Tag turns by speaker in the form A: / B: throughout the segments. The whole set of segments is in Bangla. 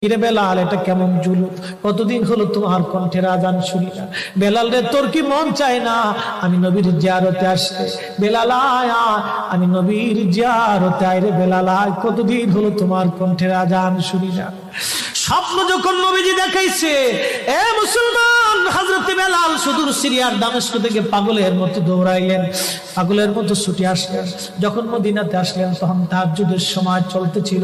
A: বেলাল, এটা কেমন জুলুম, কতদিন হলো তোমার কণ্ঠের আজান শুনি না। বেলাল রে, তোর কি মন চায় না আমি নবীর জিয়ারতে আসতে? বেলাল আয়, আমি নবীর জিয়ারতে আয় রে বেলাল আয়, কতদিন হলো তোমার কণ্ঠের আজান শুনি না। স্বপ্ন যখন নবীজি দেখাইছে, এ মুসলমান, হযরত বেলাল সুদূর সিরিয়ার দামেস্ক থেকে পাগলের মতো দৌড়াইলেন, পাগলের মতো ছুটে আসলেন। যখন মদিনাতে আসলেন তখন তাহাজ্জুদের সময় চলতেছিল।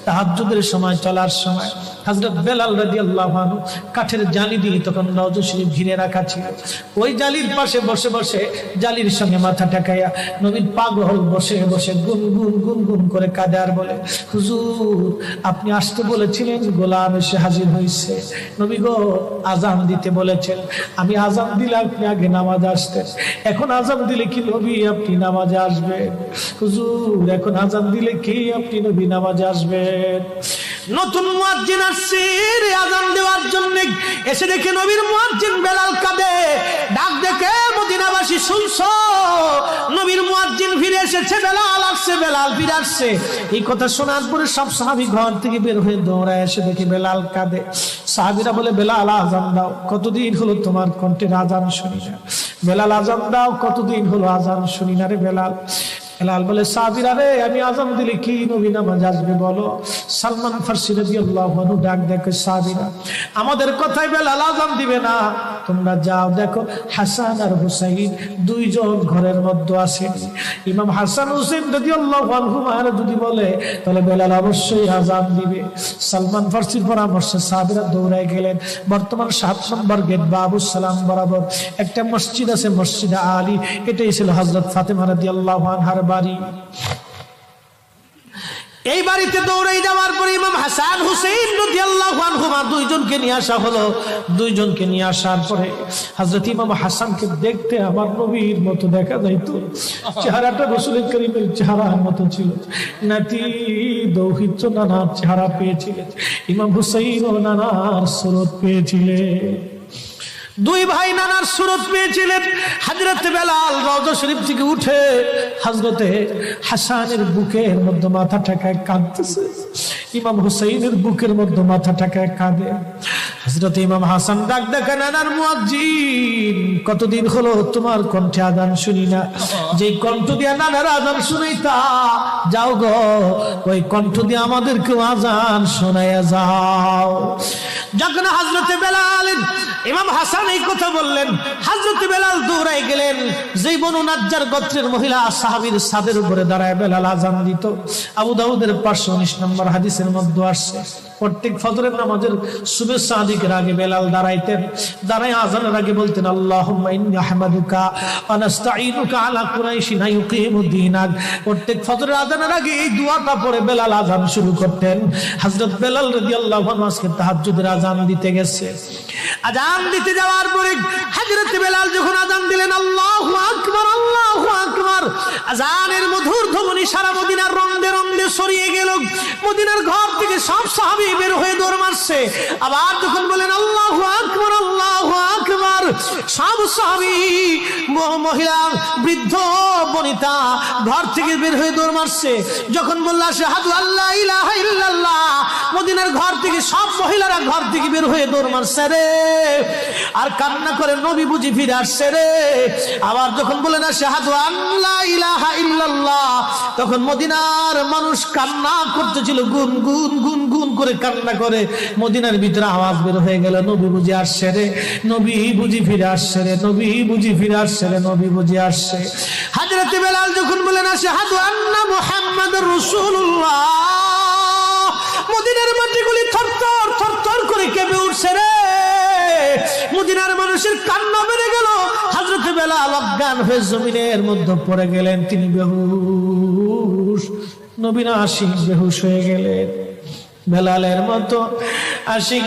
A: তাহাজ্জুদের সময় চলার সময় হযরত বেলাল রাদিয়াল্লাহু আনহু কাঠের জালি দিয়ে তখন রওজা শরীফ ঘিরে রাখা ছিল। ওই জালির পাশে বসে বসে জালির সঙ্গে মাথা ঠেকাইয়া নবীর পাগল বসে বসে গুনগুন গুনগুন করে কাঁদে আর বলে, হুজুর আপনি আসতে বলেছিলেন, গোলাম এসে হাজির হয়েছে। নবী গো, আজান দিতে বলেছেন, আমি আজান দিলে আপনি আগে নামাজ আসতেন, এখন আজান দিলে কি নবী আপনি নামাজে আসবেন? হুজুর এখন আজান দিলে কি আপনি নবী নামাজে আসবেন? নতুন মুয়াজ্জিন আসছে আজান দেওয়ার জন্য, এসে দেখে নবীর মুয়াজ্জিন বেলাল কাঁদে। ডাক দেখে মদিনাবাসী শুনছো, নবীর মুয়াজ্জিন ফিরে এসেছে, বেলাল আসছে, বেলাল ফিরে আসছে। এই কথা শোনার পরে সব সাহাবী ঘর থেকে বের হয়ে দৌড়ায় এসে দেখে বেলাল কাঁদে। সাহাবীরা বলে, বেলাল আজান দাও, কতদিন হলো তোমার কণ্ঠের আজান শুনি না। বেলাল আজান দাও, কতদিন হলো আজান শুনি না রে বেলাল। বেলাল বলে, সাহাবীরা রে, আমি আজান দিলে কি নবী নামাজ আসবে বলো? সালমান ফারসি রাদিয়াল্লাহু আনহু ডাক দেখে, সাহাবীরা আমাদের কথাই বেলাল আজান দিবে না, তোমরা যাও দেখো হাসান আর হুসাইন দুইজন ঘরের মধ্যে আছেন। ইমাম হাসান হুসাইন রাদিয়াল্লাহু আনহুমা যদি বলে তাহলে বেলাল অবশ্যই আজান দিবে। সালমান ফারসির পরামর্শে সাহাবীরা দৌড়ায় গেলেন। বর্তমান 7 নম্বর গেট বাবুস সালাম বরাবর একটা মসজিদ আছে, মসজিদে আলী। এটাই ছিল হযরত ফাতেমা রাদিয়াল্লাহু আনহার বাড়ি। এই বাড়িতে দৌড়ে যাওয়ার পরে ইমাম হাসান হুসাইন রাদিয়াল্লাহু আনহুমা দুইজনকে নিয়ে আসা হলো। দুইজনকে নিয়ে আসার পরে হযরত ইমাম হাসানকে দেখতে আমার নবীর মতো দেখা যাইতো, চেহারাটা রাসূল করিমের চেহারার মতো ছিল। নাতি দৌহিত্র নানার চেহারা পেয়েছিলেন, ইমাম হুসাইন ও নানার সুরত পেয়েছিলেন। দুই ভাই নানার সুরত পেয়েছিলেন। হযরত বেলাল রওজা শরীফ থেকে উঠে হযরতে হাসানের বুকের মধ্যে মাথা ঠেকায় কাঁদতেছে, ইমাম হুসাইনের বুকের মধ্যে মাথা ঠেকায় কাঁদে। হযরত ইমাম হাসান ডাক দেখে, নানার মুয়াজ্জিন, কতদিন হলো তোমার কণ্ঠে আজান শুনি না। যে কণ্ঠ দিয়ে নানার আজান শুনাইতা, যাও গো ওই কণ্ঠ দিয়ে আমাদেরকে আজান শোনাইয়া যাও। যখন হযরতে বেলাল ইমাম হাসান এই কথা বললেন, হযরত বেলাল দৌড়ায় গেলেন। যেই বনু নাজ্জার গোত্রের মহিলা সাহাবীর ছাদের উপরে দাঁড়ায় বেলাল আজান দিত। আবু দাউদের 519 নম্বর হাদিসের মধ্যে আসছে, প্রত্যেক ফজরের নামাজের সুবহ সাদিকের আগে বেলাল দাঁড়াইতেন। দাঁড়ায় আজানের আগে বলতেন, আল্লাহুম্মা ইন্নী আহমাদুকা ওয়া নাস্তাঈনুকা আলা কুরাইশিন ইউকিমুদ্দীনাক। প্রত্যেক ফজরের আজানের আগে এই দোয়াটা পড়ে বেলাল আজান শুরু করতেন। হযরত বেলাল রাদিয়াল্লাহু আনহু আজকে তাহাজ্জুদের আজান দিতে গেছে। আজান দিতে যাওয়ার পরে হযরত বেলাল যখন আজান দিলেন, আল্লাহু আকবার, আল্লাহু আকবার, আজানের মধুর ধ্বনি সারা মদিনার রন্দে রন্দে ছড়িয়ে গেল। মদিনার ঘর থেকে সব সাহাবী বের হয়ে দৌড় মারছে। আবার যখন বলেন আল্লাহু আকবার, আল্লাহু আকবার, সব সাহাবী, মহিলা, বৃদ্ধ, বনিতা ঘর থেকে বের হয়ে দৌড় মারছে। যখন বলল আশহাদু আল্লা ইলাহা ইল্লাল্লাহ, মদিনার ঘর থেকে সব মহিলারা ঘর থেকে বের হয়ে দৌড় মারছে রে, আর কান্না করে, নবী বুঝি ফিরে আসছে রে। আবার যখন বলেন আশহাদু আল্লা ইলাহা ইল্লাল্লাহ, তখন মদিনার মানুষ কান্না করতেছিল, গুন গুন গুন গুন করে কান্না করে। মদিনার ভিতরে আওয়াজ বের হয়ে গেল, নবী বুঝি আসছে রে, নবী বুঝি ফিরে আসছে রে, নবী বুঝি ফিরে আসছে রে, নবী বুঝি আসছে। হযরত বেলাল যখন বলেন আশহাদু আন্না মুহাম্মাদুর রাসূলুল্লাহ, মদিনার মাটিগুলি থরথর থরথর করে কেঁপে উঠছে রে। মদিনার মানুষের কান্না বেড়ে গেল। হযরত বেলাল অজ্ঞান হয়ে জমিনের মধ্যে পড়ে গেলেন, তিনি বেহুশ। নবীর আশিক বেহুশ হয়ে গেলেন। বেলালের মতো আশিক